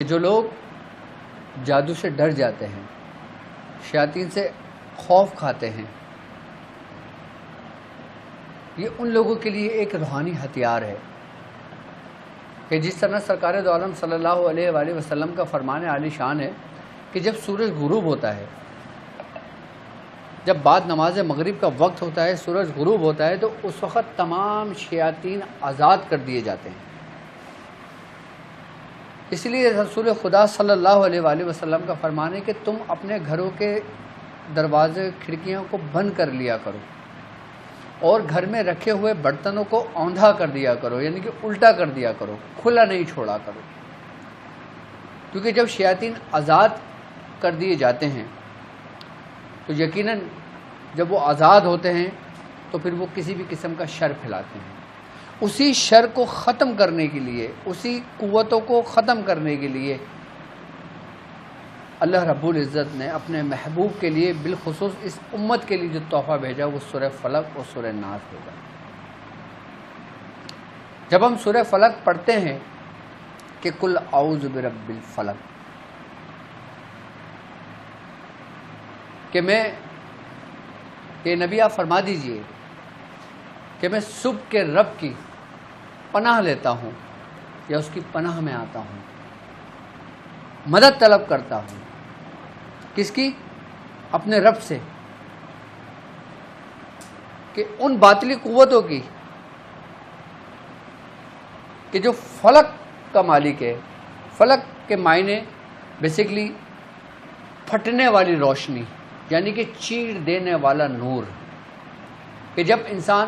جو لوگ جادو سے ڈر جاتے ہیں، شیاطین سے خوف کھاتے ہیں، یہ ان لوگوں کے لیے ایک روحانی ہتھیار ہے کہ جس طرح سرکار دو عالم صلی اللہ علیہ وآلہ وسلم کا فرمان عالی شان ہے کہ جب سورج غروب ہوتا ہے، جب بعد نماز مغرب کا وقت ہوتا ہے، سورج غروب ہوتا ہے، تو اس وقت تمام شیاطین آزاد کر دیے جاتے ہیں۔ اس لیے رسول خدا صلی اللہ علیہ وآلہ وسلم کا فرمان ہے کہ تم اپنے گھروں کے دروازے کھڑکیوں کو بند کر لیا کرو اور گھر میں رکھے ہوئے برتنوں کو اوندھا کر دیا کرو، یعنی کہ الٹا کر دیا کرو، کھلا نہیں چھوڑا کرو، کیونکہ جب شیاطین آزاد کر دیے جاتے ہیں تو یقیناً جب وہ آزاد ہوتے ہیں تو پھر وہ کسی بھی قسم کا شر پھیلاتے ہیں۔ اسی شر کو ختم کرنے کے لیے، اسی قوتوں کو ختم کرنے کے لیے اللہ رب العزت نے اپنے محبوب کے لیے بالخصوص اس امت کے لیے جو تحفہ بھیجا وہ سورہ فلق اور سورہ ناس بھیجا۔ جب ہم سورہ فلق پڑھتے ہیں کہ قل اعوذ برب الفلق، کہ نبی آپ فرما دیجئے کہ میں صبح کے رب کی پناہ لیتا ہوں یا اس کی پناہ میں آتا ہوں، مدد طلب کرتا ہوں۔ کس کی؟ اپنے رب سے، کہ ان باطلی قوتوں کی کہ جو فلک کا مالک ہے۔ فلک کے معنی بیسیکلی پھٹنے والی روشنی، یعنی کہ چیر دینے والا نور، کہ جب انسان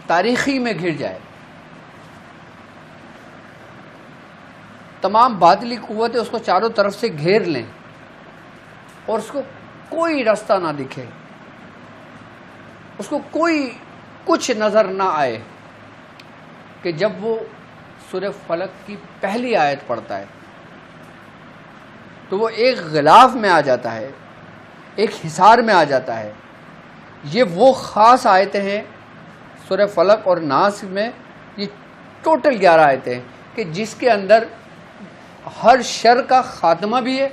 تاریخی میں گھر جائے، تمام باطلی قوتیں اس کو چاروں طرف سے گھیر لیں اور اس کو کوئی راستہ نہ دکھے، اس کو کوئی کچھ نظر نہ آئے، کہ جب وہ سورہ فلق کی پہلی آیت پڑھتا ہے تو وہ ایک غلاف میں آ جاتا ہے، ایک حصار میں آ جاتا ہے۔ یہ وہ خاص آیتیں ہیں سورہ فلق اور ناس میں، یہ ٹوٹل 11 آیتیں ہیں کہ جس کے اندر ہر شر کا خاتمہ بھی ہے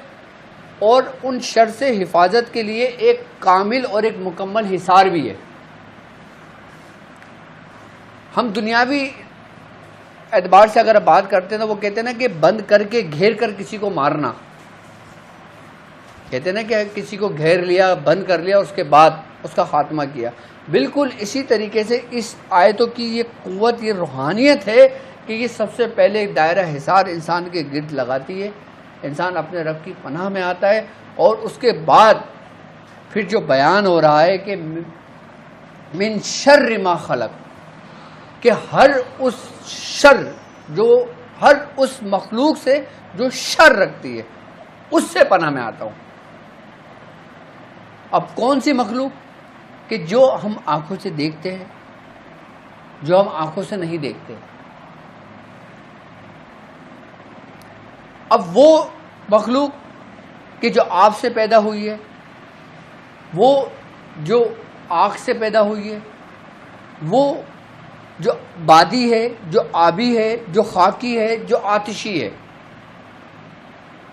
اور ان شر سے حفاظت کے لیے ایک کامل اور ایک مکمل حصار بھی ہے۔ ہم دنیاوی اعتبار سے اگر بات کرتے ہیں تو وہ کہتے ہیں نا کہ بند کر کے گھیر کر کسی کو مارنا، کہتے ہیں نا کہ کسی کو گھیر لیا، بند کر لیا، اس کے بعد اس کا خاتمہ کیا۔ بالکل اسی طریقے سے اس آیتوں کی یہ قوت، یہ روحانیت ہے کہ یہ سب سے پہلے ایک دائرہ حصار انسان کے گرد لگاتی ہے، انسان اپنے رب کی پناہ میں آتا ہے، اور اس کے بعد پھر جو بیان ہو رہا ہے کہ من شر ما خلق، کہ ہر اس شر، جو ہر اس مخلوق سے جو شر رکھتی ہے، اس سے پناہ میں آتا ہوں۔ اب کون سی مخلوق؟ کہ جو ہم آنکھوں سے دیکھتے ہیں، جو ہم آنکھوں سے نہیں دیکھتے۔ اب وہ مخلوق کہ جو آپ سے پیدا ہوئی ہے، وہ جو آگ سے پیدا ہوئی ہے، وہ جو بادی ہے، جو آبی ہے، جو خاکی ہے، جو آتشی ہے،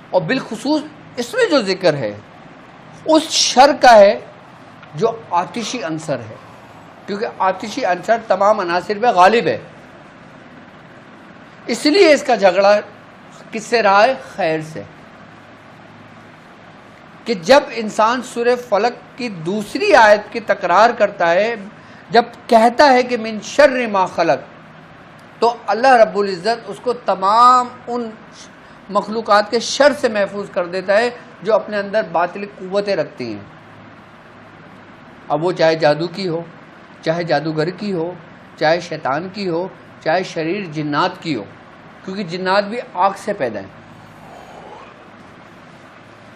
اور بالخصوص اس میں جو ذکر ہے اس شر کا ہے جو آتشی عنصر ہے، کیونکہ آتشی عنصر تمام عناصر پہ غالب ہے۔ اس لیے اس کا جھگڑا کس سے رہا ہے؟ خیر سے۔ کہ جب انسان سورہ فلق کی دوسری آیت کی تکرار کرتا ہے، جب کہتا ہے کہ من شر ما خلق، تو اللہ رب العزت اس کو تمام ان مخلوقات کے شر سے محفوظ کر دیتا ہے جو اپنے اندر باطلی قوتیں رکھتی ہیں۔ اب وہ چاہے جادو کی ہو، چاہے جادوگر کی ہو، چاہے شیطان کی ہو، چاہے شریر جنات کی ہو، کیونکہ جنات بھی آگ سے پیدا ہیں،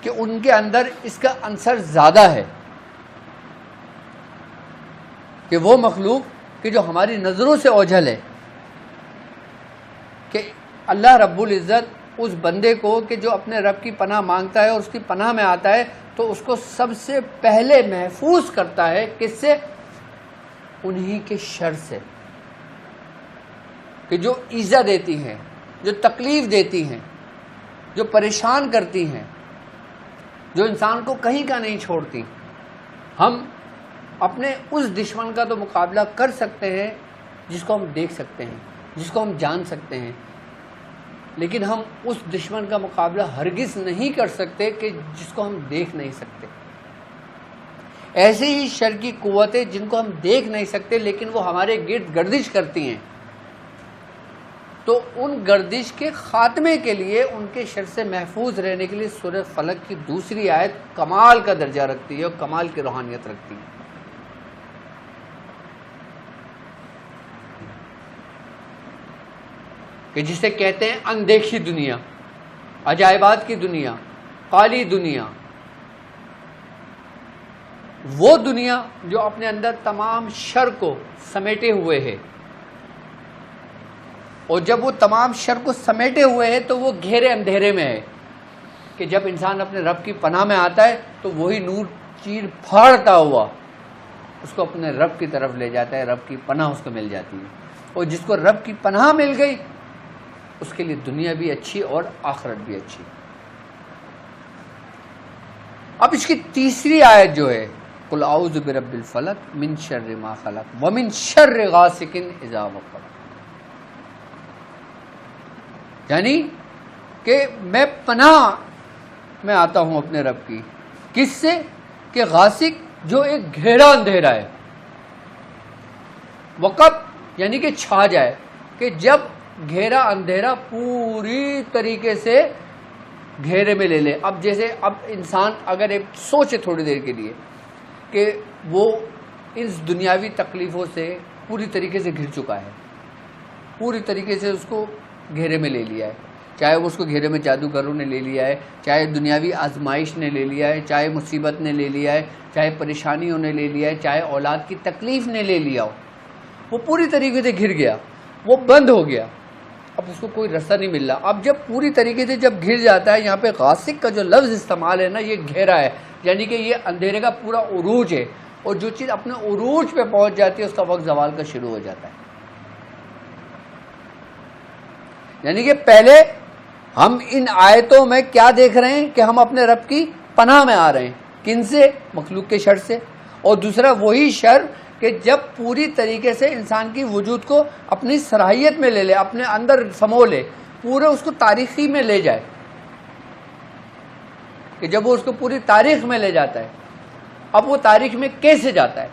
کہ ان کے اندر اس کا عنصر زیادہ ہے، کہ وہ مخلوق کہ جو ہماری نظروں سے اوجھل ہے، کہ اللہ رب العزت اس بندے کو کہ جو اپنے رب کی پناہ مانگتا ہے اور اس کی پناہ میں آتا ہے تو اس کو سب سے پہلے محفوظ کرتا ہے، کس سے؟ انہی کے شر سے، کہ جو ایذا دیتی ہیں، جو تکلیف دیتی ہیں، جو پریشان کرتی ہیں، جو انسان کو کہیں کا نہیں چھوڑتی. ہم اپنے اس دشمن کا تو مقابلہ کر سکتے ہیں جس کو ہم دیکھ سکتے ہیں، جس کو ہم جان سکتے ہیں، لیکن ہم اس دشمن کا مقابلہ ہرگز نہیں کر سکتے کہ جس کو ہم دیکھ نہیں سکتے. ایسے ہی شر کی قوتیں جن کو ہم دیکھ نہیں سکتے لیکن وہ ہمارے گرد گردش کرتی ہیں، تو ان گردش کے خاتمے کے لیے، ان کے شر سے محفوظ رہنے کے لیے سورہ فلق کی دوسری آیت کمال کا درجہ رکھتی ہے اور کمال کی روحانیت رکھتی ہے. کہ جسے کہتے ہیں اندیکھی دنیا، عجائبات کی دنیا، کالی دنیا، وہ دنیا جو اپنے اندر تمام شر کو سمیٹے ہوئے ہے. اور جب وہ تمام شر کو سمیٹے ہوئے ہے تو وہ گہرے اندھیرے میں ہے کہ جب انسان اپنے رب کی پناہ میں آتا ہے تو وہی نور چیر پھاڑتا ہوا اس کو اپنے رب کی طرف لے جاتا ہے، رب کی پناہ اس کو مل جاتی ہے. اور جس کو رب کی پناہ مل گئی اس کے لیے دنیا بھی اچھی اور آخرت بھی اچھی. اب اس کی تیسری آیت جو ہے، قل اعوذ برب الفلق من شر ما خلق ومن شر غاسق اذا وقب، یعنی کہ میں پناہ میں آتا ہوں اپنے رب کی، کس سے؟ کہ غاسق جو ایک گہرا اندھیرا ہے، وقب یعنی کہ چھا جائے، کہ جب گہرا اندھیرا پوری طریقے سے گھیرے میں لے لے. اب جیسے اب انسان اگر ایک سوچے تھوڑی دیر کے لیے کہ وہ اس دنیاوی تکلیفوں سے پوری طریقے سے گھر چکا ہے، پوری طریقے سے اس کو گھیرے میں لے لیا ہے، چاہے وہ اس کو گھیرے میں جادوگروں نے لے لیا ہے، چاہے دنیاوی آزمائش نے لے لیا ہے، چاہے مصیبت نے لے لیا ہے، چاہے پریشانیوں نے لے لیا ہے، چاہے اولاد کی تکلیف نے لے لیا ہو، وہ پوری طریقے سے گھر گیا، وہ بند ہو گیا، اب اس کو کوئی رستہ نہیں مل رہا. اب جب پوری طریقے سے جب گھر جاتا ہے، یہاں پہ غاسق کا جو لفظ استعمال ہے نا، یہ گہرا ہے، یعنی کہ یہ اندھیرے کا پورا عروج ہے، اور جو چیز اپنے عروج پہ پہنچ جاتی ہے اس کا وقت زوال کا شروع ہو جاتا ہے. یعنی کہ پہلے ہم ان آیتوں میں کیا دیکھ رہے ہیں کہ ہم اپنے رب کی پناہ میں آ رہے ہیں، کن سے؟ مخلوق کے شر سے. اور دوسرا وہی شر کہ جب پوری طریقے سے انسان کی وجود کو اپنی صلاحیت میں لے لے، اپنے اندر سمو لے، پورے اس کو تاریخی میں لے جائے، کہ جب وہ اس کو پوری تاریخ میں لے جاتا ہے. اب وہ تاریخ میں کیسے جاتا ہے؟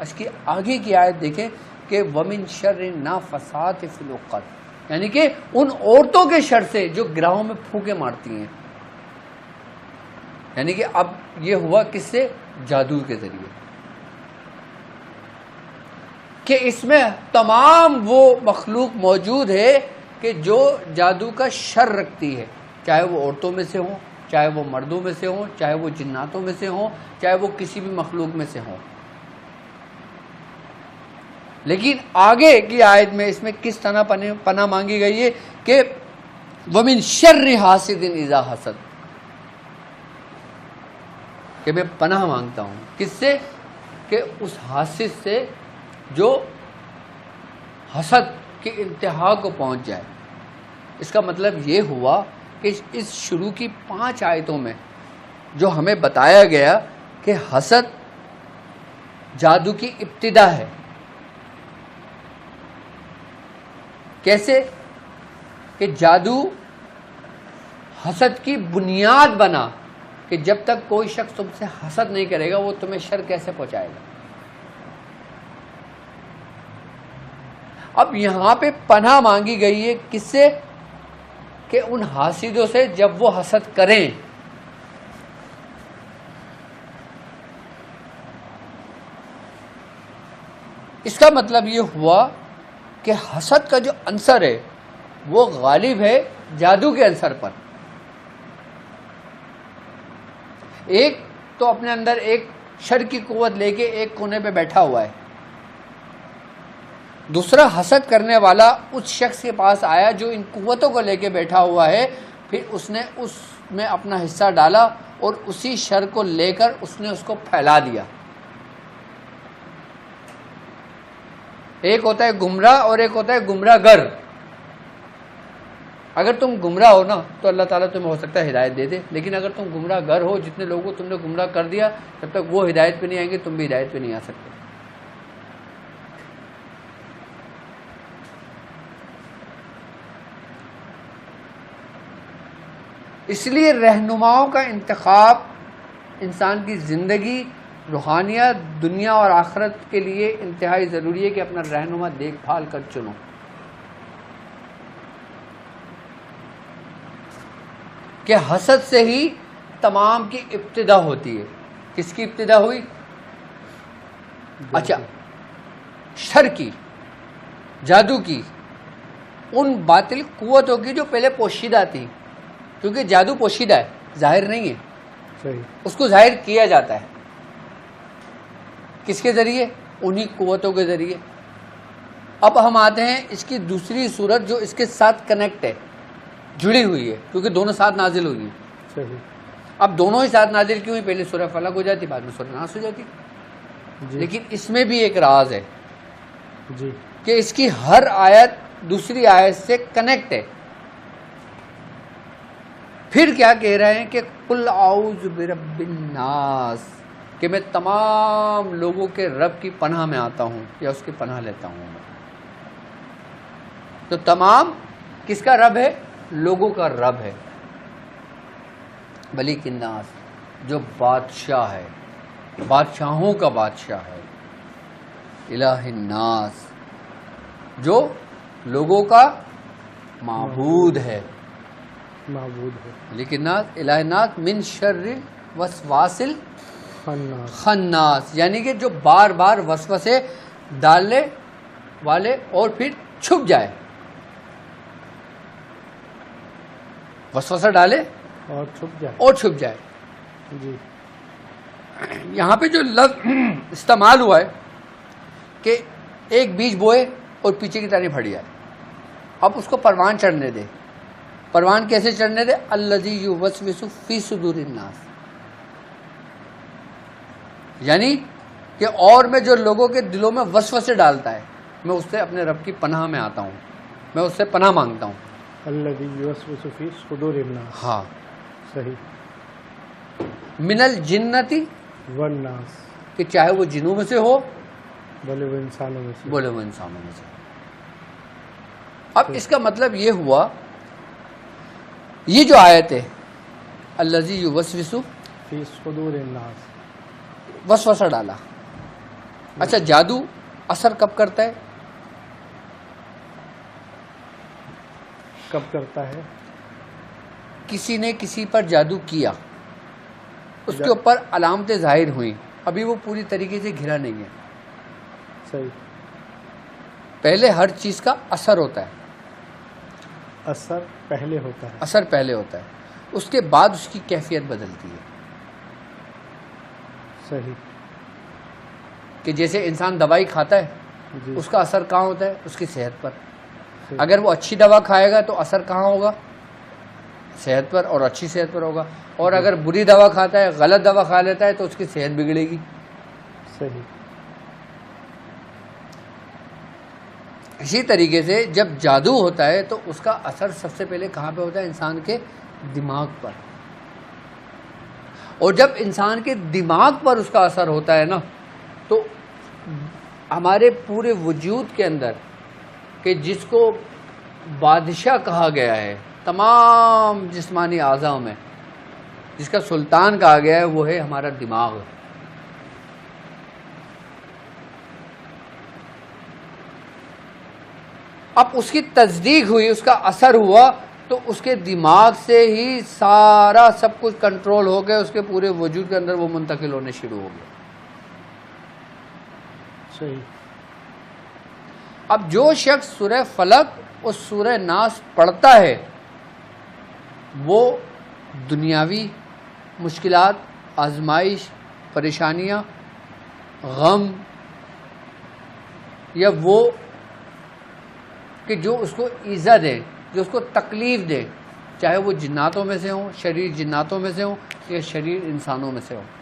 اس کی آگے کی آیت دیکھیں کہ وَمِن شَرِّ النَّافَّثَاتِ فِي الْعُقَدِ، یعنی کہ ان عورتوں کے شر سے جو گرہوں میں پھونکے مارتی ہیں. یعنی کہ اب یہ ہوا کس سے؟ جادو کے ذریعے، کہ اس میں تمام وہ مخلوق موجود ہے کہ جو جادو کا شر رکھتی ہے، چاہے وہ عورتوں میں سے ہوں، چاہے وہ مردوں میں سے ہوں، چاہے وہ جناتوں میں سے ہوں، چاہے وہ کسی بھی مخلوق میں سے ہوں. لیکن آگے کی آیت میں اس میں کس طرح پناہ مانگی گئی ہے کہ وَمِن شَرِّ حَاسِدٍ إِذَا حَسَدَ، کہ میں پناہ مانگتا ہوں کس سے؟ کہ اس حاسد سے جو حسد کی انتہا کو پہنچ جائے. اس کا مطلب یہ ہوا کہ اس شروع کی 5 آیتوں میں جو ہمیں بتایا گیا کہ حسد جادو کی ابتدا ہے. کیسے؟ کہ جادو حسد کی بنیاد بنا، کہ جب تک کوئی شخص تم سے حسد نہیں کرے گا وہ تمہیں شر کیسے پہنچائے گا. اب یہاں پہ پناہ مانگی گئی ہے کس سے؟ کہ ان حاسدوں سے جب وہ حسد کریں. اس کا مطلب یہ ہوا کہ حسد کا جو عنصر ہے وہ غالب ہے جادو کے عنصر پر. ایک تو اپنے اندر ایک شر کی قوت لے کے ایک کونے پہ بیٹھا ہوا ہے، دوسرا حسد کرنے والا اس شخص کے پاس آیا جو ان قوتوں کو لے کے بیٹھا ہوا ہے، پھر اس نے اس میں اپنا حصہ ڈالا اور اسی شر کو لے کر اس نے اس کو پھیلا دیا. ایک ہوتا ہے گمراہ اور ایک ہوتا ہے گمراہ گر. اگر تم گمراہ ہو نا تو اللہ تعالیٰ تمہیں ہو سکتا ہے ہدایت دے دے، لیکن اگر تم گمراہ گر ہو، جتنے لوگوں کو تم نے گمراہ کر دیا، جب تک وہ ہدایت پہ نہیں آئیں گے تم بھی ہدایت پہ نہیں آ سکتے۔ اس لیے رہنماؤں کا انتخاب انسان کی زندگی، روحانیت، دنیا اور آخرت کے لیے انتہائی ضروری ہے کہ اپنا رہنما دیکھ بھال کر چنو۔ کہ حسد سے ہی تمام کی ابتدا ہوتی ہے۔ کس کی ابتدا ہوئی؟ اچھا، شر کی، جادو کی، ان باطل قوتوں کی جو پہلے پوشیدہ تھی، کیونکہ جادو پوشیدہ ہے، ظاہر نہیں ہے، صحیح، اس کو ظاہر کیا جاتا ہے۔ کس کے ذریعے؟ انہی قوتوں کے ذریعے۔ اب ہم آتے ہیں اس کی دوسری صورت جو اس کے ساتھ کنیکٹ ہے، جڑی ہوئی ہے، کیونکہ دونوں ساتھ نازل ہوئی ہیں۔ صحیح، اب دونوں ہی ساتھ نازل کیوں ہوئی؟ پہلے سورہ فلق ہو جاتی، بعد میں سورہ ناس ہو جاتی، جی لیکن اس میں بھی ایک راز ہے جی کہ اس کی ہر آیت دوسری آیت سے کنیکٹ ہے۔ پھر کیا کہہ رہے ہیں کہ قل اعوذ برب الناس، کہ میں تمام لوگوں کے رب کی پناہ میں آتا ہوں یا اس کی پناہ لیتا ہوں۔ تو تمام کس کا رب ہے؟ لوگوں کا رب ہے۔ ملک الناس، جو بادشاہ ہے، بادشاہوں کا بادشاہ ہے۔ الہ الناس، جو لوگوں کا معبود ہے۔ معبود ہے، ملک الناس، الہ الناس، من شر وسواس خناس، خناس، یعنی کہ جو بار بار وسوسے ڈالنے والے اور پھر چھپ جائے۔ وسوسہ ڈالے اور چھپ جائے، اور چھپ جائے۔ جی یہاں پہ جو لفظ استعمال ہوا ہے کہ ایک بیج بوئے اور پیچھے کی طرف پھٹ جائے، اب اس کو پروان چڑھنے دے۔ پروان کیسے چڑھنے دے؟ الذی یوسوس فی صدور الناس، یعنی کہ اور میں جو لوگوں کے دلوں میں وسوسے ڈالتا ہے، میں اس سے اپنے رب کی پناہ میں آتا ہوں، میں اس سے پناہ مانگتا ہوں۔ الذی یوسوس فی صدور الناس، ہاں، صحیح، من الجنتی، والناس، کہ چاہے وہ جنوں میں سے ہو، بولے وہ انسانوں میں سے، بولے وہ انسانوں میں سے۔ اب اس کا مطلب یہ ہوا، یہ جو آیت ہے الذی یوسوس فی صدور الناس، وسوسہ ڈالا۔ اچھا، جادو اثر کب کرتا ہے؟ کب کرتا ہے؟ کسی نے کسی پر جادو کیا، اس کے اوپر علامتیں ظاہر ہوئیں، ابھی وہ پوری طریقے سے گھرا نہیں ہے۔ صحیح، پہلے ہر چیز کا اثر ہوتا ہے، اثر پہلے ہوتا ہے، اثر پہلے ہوتا ہے، اس کے بعد اس کی کیفیت بدلتی ہے۔ صحیح، کہ جیسے انسان دوائی کھاتا ہے، جی اس کا اثر کہاں ہوتا ہے؟ اس کی صحت پر۔ صحیح، اگر وہ اچھی دوا کھائے گا تو اثر کہاں ہوگا؟ صحت پر، اور اچھی صحت پر ہوگا۔ اور اگر بری دوا کھاتا ہے، غلط دوا کھا لیتا ہے، تو اس کی صحت بگڑے گی۔ صحیح، اسی طریقے سے جب جادو ہوتا ہے تو اس کا اثر سب سے پہلے کہاں پہ ہوتا ہے؟ انسان کے دماغ پر۔ اور جب انسان کے دماغ پر اس کا اثر ہوتا ہے نا، تو ہمارے پورے وجود کے اندر، کہ جس کو بادشاہ کہا گیا ہے تمام جسمانی اعضاء میں، جس کا سلطان کہا گیا ہے، وہ ہے ہمارا دماغ۔ اب اس کی تصدیق ہوئی، اس کا اثر ہوا، تو اس کے دماغ سے ہی سارا سب کچھ کنٹرول ہو گیا، اس کے پورے وجود کے اندر وہ منتقل ہونے شروع ہو گیا۔ صحیح، اب جو شخص سورہ فلق اور سورہ ناس پڑھتا ہے، وہ دنیاوی مشکلات، آزمائش، پریشانیاں، غم، یا وہ کہ جو اس کو ایذا دے، جو اس کو تکلیف دے، چاہے وہ جناتوں میں سے ہوں، شریر جناتوں میں سے ہوں یا شریر انسانوں میں سے ہوں،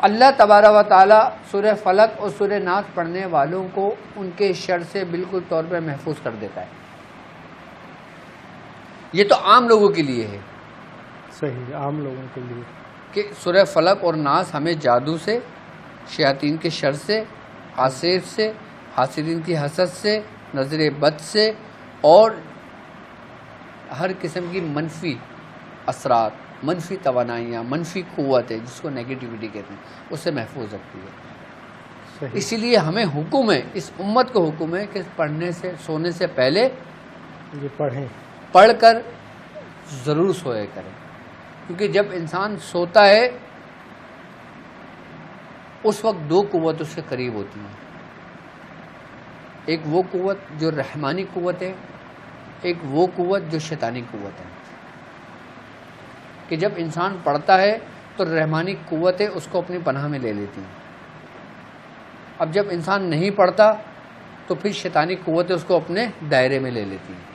اللہ تبارک و تعالیٰ سورہ فلق اور سورہ ناس پڑھنے والوں کو ان کے شر سے بالکل طور پر محفوظ کر دیتا ہے۔ یہ تو عام لوگوں کے لیے ہے. صحیح, عام لوگوں کے لیے کہ سورہ فلق اور ناس ہمیں جادو سے, شیاطین کے شر سے, حاسد سے, حاسدین کی حسد سے, نظر بد سے اور ہر قسم کی منفی اثرات, منفی توانائیاں, منفی قوتیں جس کو نیگیٹیوٹی کہتے ہیں, اس سے محفوظ رکھتی ہے. صحیح. اسی لیے ہمیں حکم ہے, اس امت کو حکم ہے کہ پڑھنے سے, سونے سے پہلے یہ پڑھیں, پڑھ کر ضرور سویا کریں. کیونکہ جب انسان سوتا ہے اس وقت دو قوت اس کے قریب ہوتی ہیں. ایک وہ قوت جو رحمانی قوت ہے, ایک وہ قوت جو شیطانی قوت ہے. کہ جب انسان پڑھتا ہے تو رحمانی قوتیں اس کو اپنی پناہ میں لے لیتی ہیں. اب جب انسان نہیں پڑھتا تو پھر شیطانی قوتیں اس کو اپنے دائرے میں لے لیتی ہیں.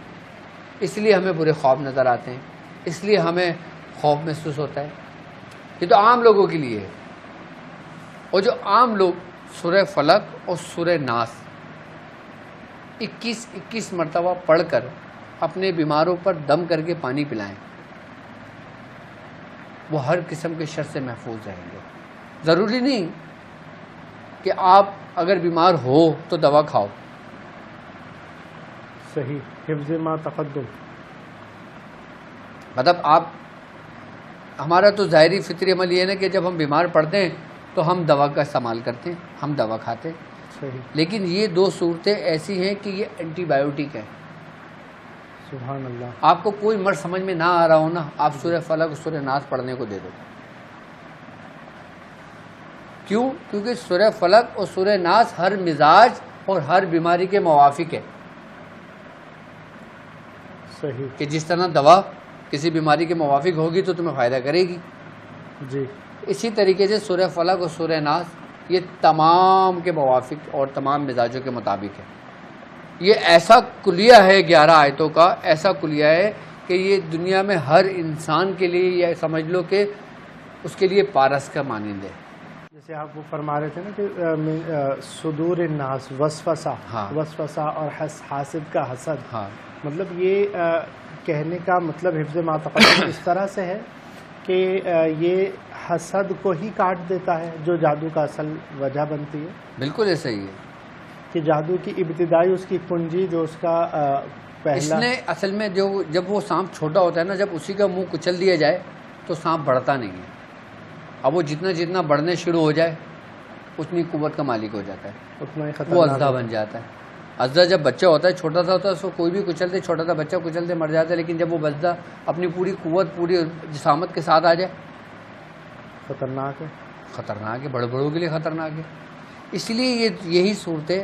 اس لیے ہمیں برے خواب نظر آتے ہیں, اس لیے ہمیں خوف محسوس ہوتا ہے. یہ تو عام لوگوں کے لیے ہے. اور جو عام لوگ سورہ فلق اور سورہ ناس 21 مرتبہ پڑھ کر اپنے بیماروں پر دم کر کے پانی پلائیں, وہ ہر قسم کے شر سے محفوظ رہیں گے. ضروری نہیں کہ آپ اگر بیمار ہو تو دوا کھاؤ. صحیح, حفظ ما تقدم. مطلب آپ, ہمارا تو ظاہری فطری عمل یہ ہے نا کہ جب ہم بیمار پڑتے ہیں تو ہم دوا کا استعمال کرتے ہیں, ہم دوا کھاتے ہیں. صحیح. لیکن یہ دو صورتیں ایسی ہیں کہ یہ اینٹی بایوٹک ہیں. سبحان اللہ. آپ کو کوئی مرض سمجھ میں نہ آ رہا ہو نا, آپ سورہ فلق اور سورہ ناس پڑھنے کو دے دو. کیوں؟ کیونکہ سورہ فلق اور سورہ ناس ہر مزاج اور ہر بیماری کے موافق ہے. صحیح. کہ جس طرح دوا کسی بیماری کے موافق ہوگی تو تمہیں فائدہ کرے گی, جی, اسی طریقے سے سورہ فلق اور سورہ ناس یہ تمام کے موافق اور تمام مزاجوں کے مطابق ہے. یہ ایسا کلیہ ہے 11 آیتوں کا, ایسا کلیہ ہے کہ یہ دنیا میں ہر انسان کے لیے, یا سمجھ لو کہ اس کے لیے پارس کا مانند ہے. جیسے آپ وہ فرما رہے تھے نا کہ صدور الناس وسوسہ, ہاں, وسوسہ اور حاسد کا حسد. ہاں, مطلب یہ کہنے کا مطلب حفظ ما تقدم اس طرح سے ہے کہ یہ حسد کو ہی کاٹ دیتا ہے جو جادو کا اصل وجہ بنتی ہے. بالکل ایسا ہی ہے کہ جادو کی ابتدائی اس کی کنجی جو اس کا پہلا, اس نے اصل میں جب وہ سانپ چھوٹا ہوتا ہے نا, جب اسی کا منہ کچل دیا جائے تو سانپ بڑھتا نہیں ہے. اب وہ جتنا بڑھنے شروع ہو جائے اتنی قوت کا مالک ہو جاتا ہے, اتنا ہی وہ خطرناک اژدھا بن جاتا ہے. اژدھا جب بچہ ہوتا ہے, چھوٹا سا ہوتا ہے, اس کو کوئی بھی کچلتے, چھوٹا سا بچہ کچلتے مر جاتا ہے. لیکن جب وہ اژدھا اپنی پوری قوت, پوری جسامت کے ساتھ آ جائے, خطرناک ہے. خطرناک ہے, بڑوں کے لیے خطرناک ہے. اس لیے یہی صورتیں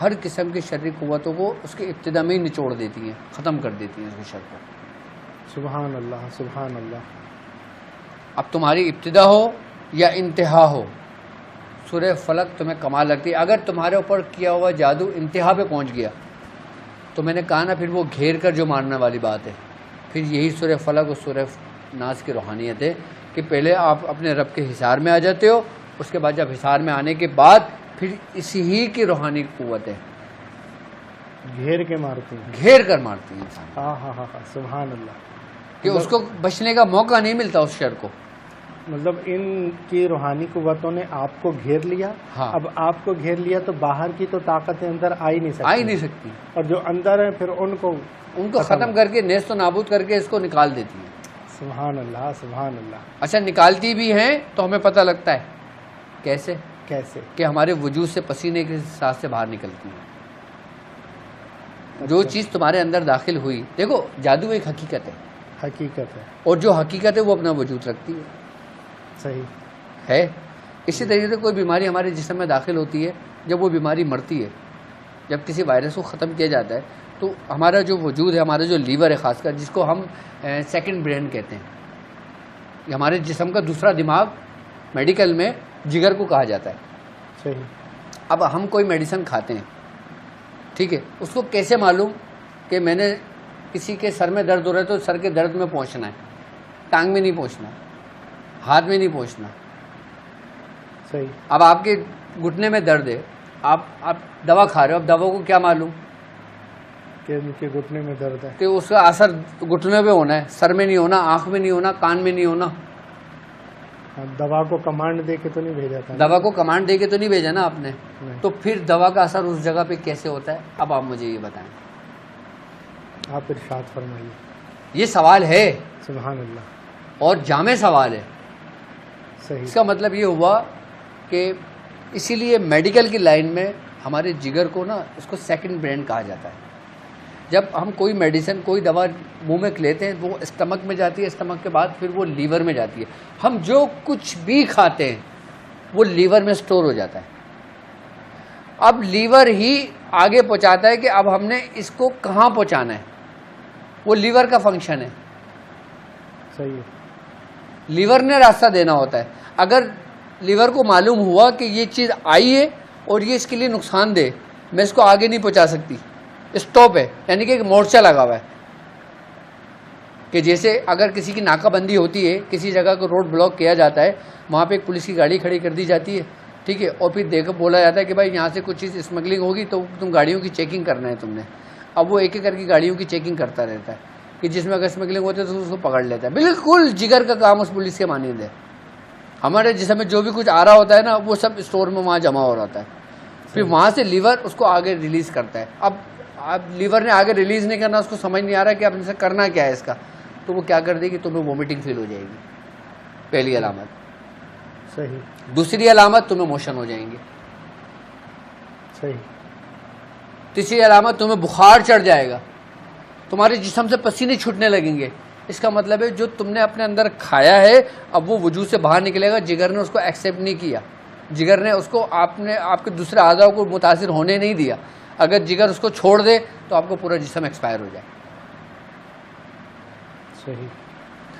ہر قسم کی شرری قوتوں کو اس کے ابتدا میں ہی نچوڑ دیتی ہیں, ختم کر دیتی ہیں اس کے شر کو. سبحان اللہ, سبحان اللہ. اب تمہاری ابتدا ہو یا انتہا ہو, سورہ فلق تمہیں کمال لگتی ہے. اگر تمہارے اوپر کیا ہوا جادو انتہا پہ پہنچ گیا تو میں نے کہا نا, پھر وہ گھیر کر جو مارنے والی بات ہے. پھر یہی سورہ فلق اور سورہ ناس کی روحانیت ہے کہ پہلے آپ اپنے رب کے حصار میں آ جاتے ہو, اس کے بعد جب حصار میں آنے کے بعد پھر اسی ہی کی روحانی قوت ہے, گھیر کے مارتی ہیں, گھیر کر مارتی ہیں انسان. ہاں ہاں ہاں, سبحان اللہ. کہ اس کو بچنے کا موقع نہیں ملتا اس شر کو. مطلب ان کی روحانی قوتوں نے آپ کو گھیر لیا. ہاں, اب آپ کو گھیر لیا تو باہر کی تو طاقتیں اندر آ ہی نہیں سکتی, اور جو اندر ہیں پھر ان کو ختم کر کے, نیست و نابود کر کے اس کو نکال دیتی ہیں. سبحان اللہ, سبحان اللہ. اچھا, نکالتی بھی ہیں تو ہمیں پتہ لگتا ہے کیسے کہ ہمارے وجود سے پسینے کے ساتھ سے باہر نکلتی ہیں. جو چیز تمہارے اندر داخل ہوئی, دیکھو جادو ایک حقیقت ہے, اور جو حقیقت ہے وہ اپنا وجود رکھتی ہے. صحیح ہے. اسی طریقے سے کوئی بیماری ہمارے جسم میں داخل ہوتی ہے, جب وہ بیماری مرتی ہے, جب کسی وائرس کو ختم کیا جاتا ہے تو ہمارا جو وجود ہے, ہمارا جو لیور ہے خاص کر, جس کو ہم سیکنڈ برین کہتے ہیں, یہ ہمارے جسم کا دوسرا دماغ میڈیکل میں جگر کو کہا جاتا ہے. صحیح. اب ہم کوئی میڈیسن کھاتے ہیں, ٹھیک ہے, اس کو کیسے معلوم کہ میں نے کسی کے سر میں درد ہو رہا ہے تو سر کے درد میں پہنچنا ہے, ٹانگ میں نہیں پہنچنا, ہاتھ میں نہیں پہنچنا. صحیح. اب آپ کے گھٹنے میں درد ہے, آپ دوا کھا رہے ہو, اب دوا کو کیا معلوم کہ ان کے گھٹنے میں درد ہے، کہ اس کا اثر گھٹنے پہ ہونا ہے، سر میں نہیں ہونا، آنکھ میں نہیں ہونا، کان میں نہیں ہونا. دوا کو کمانڈ دے کے تو نہیں بھیجا تھا، دوا کو کمانڈ دے کے تو نہیں بھیجا نا آپ نے. نہیں. تو پھر دوا کا اثر اس جگہ پہ کیسے ہوتا ہے؟ اب آپ مجھے یہ بتائیں. آپ ارشاد فرمائیے. یہ سوال ہے سبحان اللہ. اور جامع سوال ہے. صحیح. اس کا مطلب یہ ہوا کہ اسی لیے میڈیکل کی لائن میں ہمارے جگر کو نا اس کو سیکنڈ برین کہا جاتا ہے. جب ہم کوئی میڈیسن کوئی دوا منہ میں لیتے ہیں وہ اسٹمک میں جاتی ہے، اسٹمک کے بعد پھر وہ لیور میں جاتی ہے. ہم جو کچھ بھی کھاتے ہیں وہ لیور میں سٹور ہو جاتا ہے. اب لیور ہی آگے پہنچاتا ہے کہ اب ہم نے اس کو کہاں پہنچانا ہے. وہ لیور کا فنکشن ہے. صحیح. لیور نے راستہ دینا ہوتا ہے. اگر لیور کو معلوم ہوا کہ یہ چیز آئی ہے اور یہ اس کے لیے نقصان دہ، میں اس کو آگے نہیں پہنچا سکتی، اسٹاپ ہے، یعنی کہ ایک مورچہ لگا ہوا ہے. کہ جیسے اگر کسی کی ناکہ بندی ہوتی ہے، کسی جگہ کو روڈ بلاک کیا جاتا ہے، وہاں پہ ایک پولیس کی گاڑی کھڑی کر دی جاتی ہے، ٹھیک ہے، اور پھر دیکھ بولا جاتا ہے کہ بھائی یہاں سے کچھ چیز اسمگلنگ ہوگی تو تم گاڑیوں کی چیکنگ کرنا ہے تم نے. اب وہ ایک ایک کر کے گاڑیوں کی چیکنگ کرتا رہتا ہے کہ جس میں اگر اسمگلنگ ہوتی ہے تو اس کو پکڑ لیتا ہے. بالکل جگر کا کام اس پولیس کے مانند ہے. ہمارے جسم میں جو بھی کچھ آ رہا ہوتا ہے نا وہ سب اسٹور میں وہاں جمع ہو رہا ہے. پھر وہاں سے لیور اس کو آگے ریلیز کرتا ہے. اب لیور نے آگے ریلیز نہیں کرنا، اس کو سمجھ نہیں آ رہا کہ اب ان سے کرنا کیا ہے اس کا، تو وہ کیا کر دے گی، تمہیں وومیٹنگ فیل ہو جائے گی. پہلی علامت. صحیح. دوسری علامت تمہیں موشن ہو جائیں گے. صحیح. تیسری علامت تمہیں بخار چڑھ جائے گا، تمہارے جسم سے پسینے چھوٹنے لگیں گے. اس کا مطلب ہے جو تم نے اپنے اندر کھایا ہے اب وہ وجود سے باہر نکلے گا. جگر نے اس کو ایکسیپٹ نہیں کیا، جگر نے اس کو آپ کے دوسرے اعضاء کو متاثر ہونے نہیں دیا. اگر جگر اس کو چھوڑ دے تو آپ کو پورا جسم ایکسپائر ہو جائے. صحیح.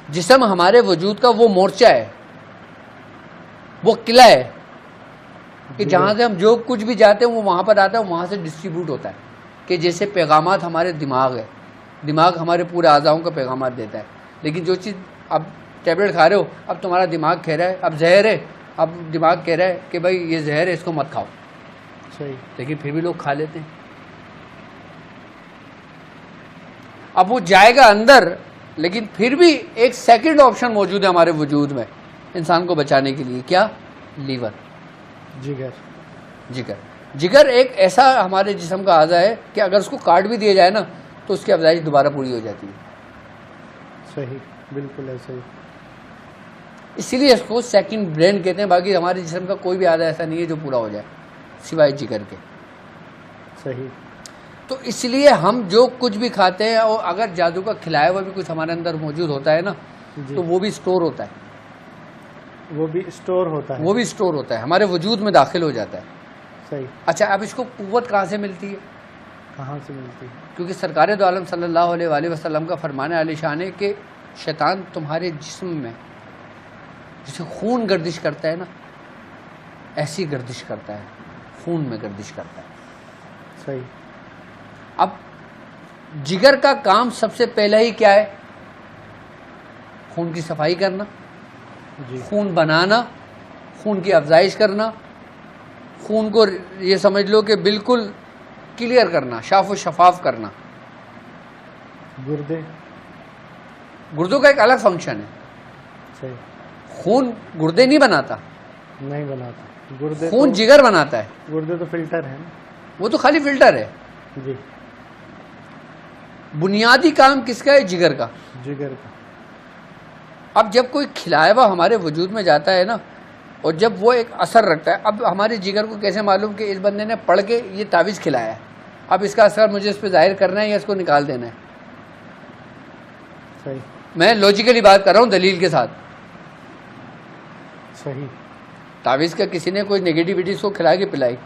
جسم ہمارے وجود کا وہ مورچہ ہے، وہ قلعہ ہے کہ جہاں سے ہم جو کچھ بھی جاتے ہیں وہ وہاں پر آتا ہے، وہاں سے ڈسٹریبیوٹ ہوتا ہے. کہ جیسے پیغامات ہمارے دماغ ہے، دماغ ہمارے پورے اعضاؤں کا پیغامات دیتا ہے. لیکن جو چیز اب ٹیبلٹ کھا رہے ہو، اب تمہارا دماغ کہہ رہا ہے اب زہر ہے، اب دماغ کہہ رہا ہے کہ بھائی یہ زہر ہے اس کو مت کھاؤ. صحیح. لیکن پھر بھی لوگ کھا لیتے ہیں. اب وہ جائے گا اندر، لیکن پھر بھی ایک سیکنڈ آپشن موجود ہے ہمارے وجود میں انسان کو بچانے کے لیے. کیا؟ لیور. جگر. جگر. جگر ایک ایسا ہمارے جسم کا اعضا ہے کہ اگر اس کو کاٹ بھی دیا جائے نا تو اس کی افزائش دوبارہ پوری ہو جاتی ہے. صحیح. بالکل ایسا ہی. اسی لیے اس کو سیکنڈ برین کہتے ہیں. باقی ہمارے جسم کا کوئی بھی اعضا ایسا نہیں ہے جو پورا ہو جائے سوائے جگر کے. صحیح. تو اس لیے ہم جو کچھ بھی کھاتے ہیں اور اگر جادو کا کھلایا ہوا بھی کچھ ہمارے اندر موجود ہوتا ہے نا تو وہ بھی اسٹور ہوتا ہے. وہ بھی اسٹور ہوتا ہے. وہ بھی اسٹور ہوتا ہے، ہمارے وجود میں داخل ہو جاتا ہے. صحیح. اچھا اب اس کو قوت کہاں سے ملتی ہے؟ کہاں سے ملتی ہے؟ کیونکہ سرکار دو عالم صلی اللہ علیہ وآلہ وسلم کا فرمان عالی شان ہے کہ شیطان تمہارے جسم میں جسے خون گردش کرتا ہے نا ایسی گردش کرتا ہے، خون میں گردش کرتا ہے. صحیح. اب جگر کا کام سب سے پہلا ہی کیا ہے؟ خون کی صفائی کرنا، جی. خون بنانا، خون کی افزائش کرنا، خون کو یہ سمجھ لو کہ بالکل کلیئر کرنا، شاف و شفاف کرنا. گردے. گردوں کا ایک الگ فنکشن ہے. صحیح. خون گردے نہیں بناتا، نہیں بناتا. گردے خون تو جگر بناتا ہے. گردے تو فلٹر ہے نا. وہ تو خالی فلٹر ہے. جی. بنیادی کام کس کا ہے؟ جگر کا. جگر کا. اب جب کوئی کھلایا ہوا ہمارے وجود میں جاتا ہے نا اور جب وہ ایک اثر رکھتا ہے، اب ہمارے جگر کو کیسے معلوم کہ اس بندے نے پڑھ کے یہ تعویذ کھلایا ہے، اب اس کا اثر مجھے اس پہ ظاہر کرنا ہے یا اس کو نکال دینا ہے؟ صحیح. میں لاجیکلی بات کر رہا ہوں، دلیل کے ساتھ. صحیح. تعویذ کا کسی نے کوئی نگیٹیوٹی اس کو کھلا کے پلائی،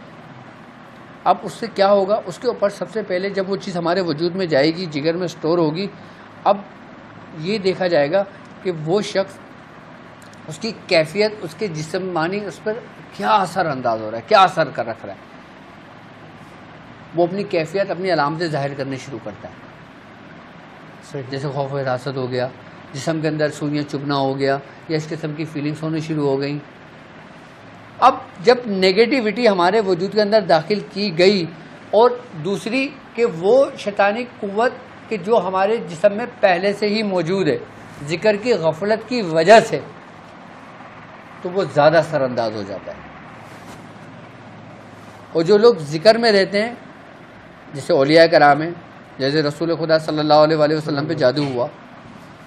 اب اس سے کیا ہوگا؟ اس کے اوپر سب سے پہلے جب وہ چیز ہمارے وجود میں جائے گی، جگر میں سٹور ہوگی، اب یہ دیکھا جائے گا کہ وہ شخص اس کی کیفیت، اس کے جسمانی اس پر کیا اثر انداز ہو رہا ہے، کیا اثر کر رکھ رہا ہے. وہ اپنی کیفیت، اپنی علامتیں ظاہر کرنے شروع کرتا ہے. صحیح. جیسے خوف و حراست ہو گیا، جسم کے اندر سوئیاں چبھنا ہو گیا، یا اس قسم کی فیلنگس ہونے شروع ہو گئیں. اب جب نیگیٹیوٹی ہمارے وجود کے اندر داخل کی گئی اور دوسری کہ وہ شیطانی قوت کہ جو ہمارے جسم میں پہلے سے ہی موجود ہے ذکر کی غفلت کی وجہ سے، تو وہ زیادہ سر انداز ہو جاتا ہے. اور جو لوگ ذکر میں رہتے ہیں جیسے اولیاء کرام ہیں، جیسے رسول خدا صلی اللہ علیہ وآلہ وسلم پہ جادو ہوا،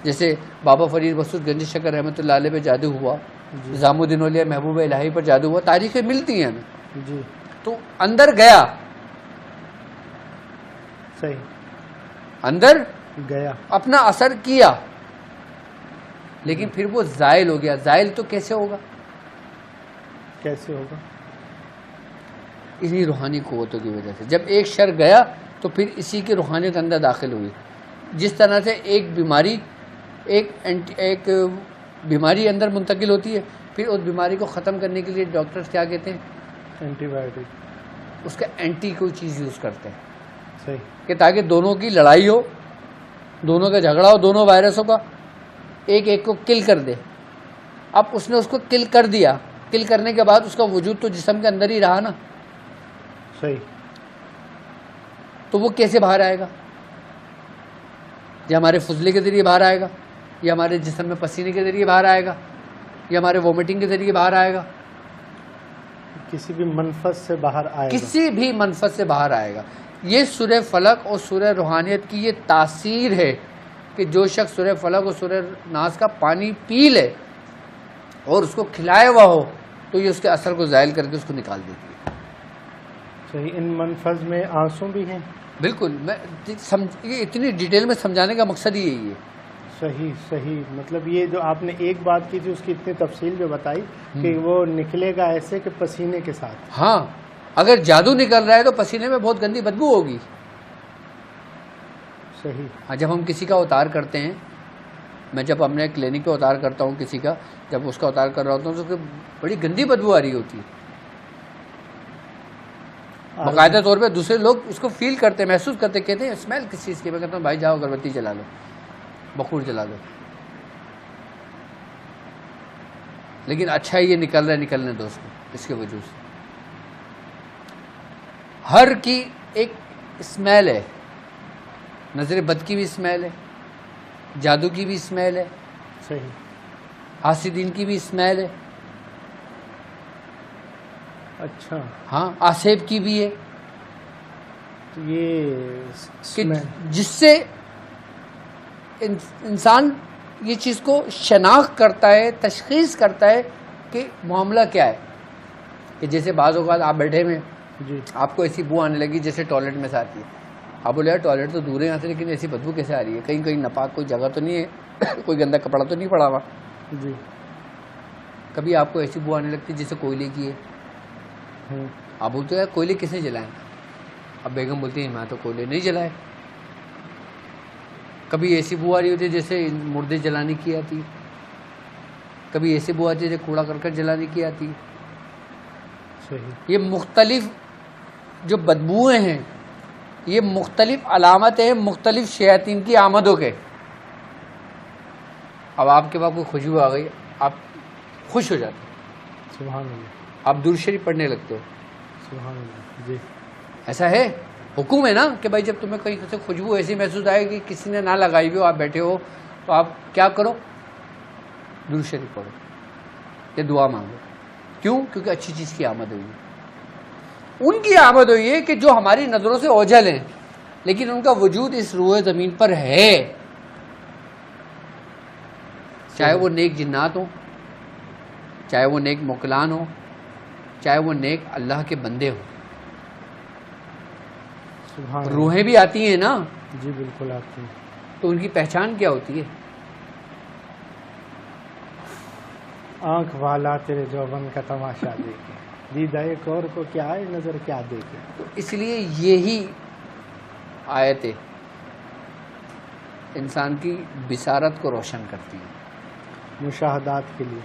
جیسے بابا فرید مسعود گنج شکر رحمۃ اللہ علیہ پہ جادو ہوا، نظام الدین اولیاء محبوب الہی پر جادو ہوا، تاریخیں ملتی ہیں ہمیں. جی تو اندر گیا، صحیح، اندر گیا، اپنا اثر کیا، لیکن پھر وہ زائل ہو گیا. زائل تو کیسے ہوگا؟ کیسے ہوگا؟ انہی روحانی قوتوں کی وجہ سے. جب ایک شر گیا تو پھر اسی کی روحانیت اندر داخل ہوئی. جس طرح سے ایک بیماری اندر منتقل ہوتی ہے، پھر اس بیماری کو ختم کرنے کے لیے ڈاکٹرز کیا کہتے ہیں؟ اینٹی بایوٹک، اس کا اینٹی کوئی چیز یوز کرتے ہیں. صحیح، کہ تاکہ دونوں کی لڑائی ہو، دونوں کا جھگڑا ہو، دونوں وائرسوں کا، ایک کو کل کر دے. اب اس نے اس کو کل کر دیا، کل کرنے کے بعد اس کا وجود تو جسم کے اندر ہی رہا نا. صحیح، تو وہ کیسے باہر آئے گا؟ یا ہمارے فضلے کے ذریعے باہر آئے گا، یا ہمارے جسم میں پسینے کے ذریعے باہر آئے گا، یا ہمارے وومٹنگ کے ذریعے باہر آئے گا. کسی بھی منفذ سے باہر آئے گا، کسی بھی منفذ سے باہر آئے گا. یہ سورہ فلق اور سورہ روحانیت کی یہ تاثیر ہے کہ جو شخص سورہ فلق اور سورہ ناس کا پانی پی لے اور اس کو کھلایا ہوا ہو تو یہ اس کے اثر کو زائل کر کے اس کو نکال دیتی ہے. صحیح. ان منفذ میں آنسو بھی ہیں؟ بالکل. میں یہ اتنی ڈیٹیل میں سمجھانے کا مقصد ہی یہی ہے. صحیح صحیح. مطلب یہ جو آپ نے ایک بات کی تھی اس کی اتنی تفصیل جو بتائی کہ وہ نکلے گا ایسے کہ پسینے کے ساتھ. ہاں، اگر جادو نکل رہا ہے تو پسینے میں بہت گندی بدبو ہوگی. صحیح. ہاں، جب ہم کسی کا اتار کرتے ہیں، میں جب اپنے کلینک پہ اتار کرتا ہوں کسی کا، جب اس کا اتار کر رہا ہوتا ہوں تو بڑی گندی بدبو آ رہی ہوتی ہے. باقاعدہ طور پہ دوسرے لوگ اس کو فیل کرتے، محسوس کرتے، کہتے ہیں اسمیل کس چیز کی. میں کہتا ہوں بھائی جاؤ اگربتی جلا لو، بخور جلا دو. لیکن اچھا یہ نکل رہا ہے، نکلنے دو اس کو. اس کے وجود سے ہر کی ایک اسمیل ہے. نظر بد کی بھی اسمیل ہے، جادو کی بھی اسمیل ہے، صحیح، حاسدین کی بھی اسمیل ہے. اچھا، ہاں، آسیب کی بھی ہے. تو یہ کہ جس سے انسان یہ چیز کو شناخت کرتا ہے، تشخیص کرتا ہے کہ معاملہ کیا ہے. کہ جیسے بعض اوقات آپ بیٹھے میں جی آپ کو ایسی بو آنے لگی جیسے ٹوائلٹ میں سے آتی ہے. آپ بولے یار ٹوائلٹ تو دور ہے یہاں سے، لیکن ایسی بدبو کیسے آ رہی ہے؟ کہیں کہیں ناپاک کوئی جگہ تو نہیں ہے، کوئی گندا کپڑا تو نہیں پڑا ہوا. جی. کبھی آپ کو ایسی بو آنے لگتی جیسے کوئلے کی ہے. آپ بولتے ہیں کوئلے کس نے جلائے؟ اب بیگم بولتی ہے میں تو کوئلے نہیں جلائے. کبھی ایسی بو آ رہی ہوتی ہے جیسے مردے جلانے کی آتی، کبھی ایسی بو آتی ہے جیسے کوڑا کرکٹ جلانے کی آتی. صحیح. یہ مختلف جو بدبوئیں ہیں، یہ مختلف علامتیں ہیں مختلف شیاطین کی آمدوں کے. اب آپ کے پاس کوئی خوشبو آ گئی، آپ خوش ہو جاتے ہیں، سبحان اللہ، آپ درود شریف پڑھنے لگتے ہو. سبحان اللہ. جی ایسا ہے، حکم ہے نا کہ بھائی جب تمہیں کہیں سے خوشبو ایسی محسوس آئے کہ کسی نے نہ لگائی ہوئی ہو، آپ بیٹھے ہو، تو آپ کیا کرو؟ درود شریف پڑھو یا دعا مانگو. کیوں؟ کیونکہ اچھی چیز کی آمد ہوئی ہے. ان کی آمد ہوئی ہے کہ جو ہماری نظروں سے اوجھل ہیں، لیکن ان کا وجود اس روئے زمین پر ہے. چاہے وہ نیک جنات ہوں، چاہے وہ نیک موکلان ہوں، چاہے وہ نیک اللہ کے بندے ہوں. سبحان اللہ. روحیں بھی آتی ہیں نا. جی بالکل آتی ہیں. تو ان کی پہچان کیا ہوتی ہے؟ آنکھ والا تیرے جوبن کا تماشا دیکھے، دیدہ ایک اور کو کیا ہے نظر کیا دیکھے. تو اس لیے یہی آیتیں انسان کی بصارت کو روشن کرتی ہیں. مشاہدات کے لیے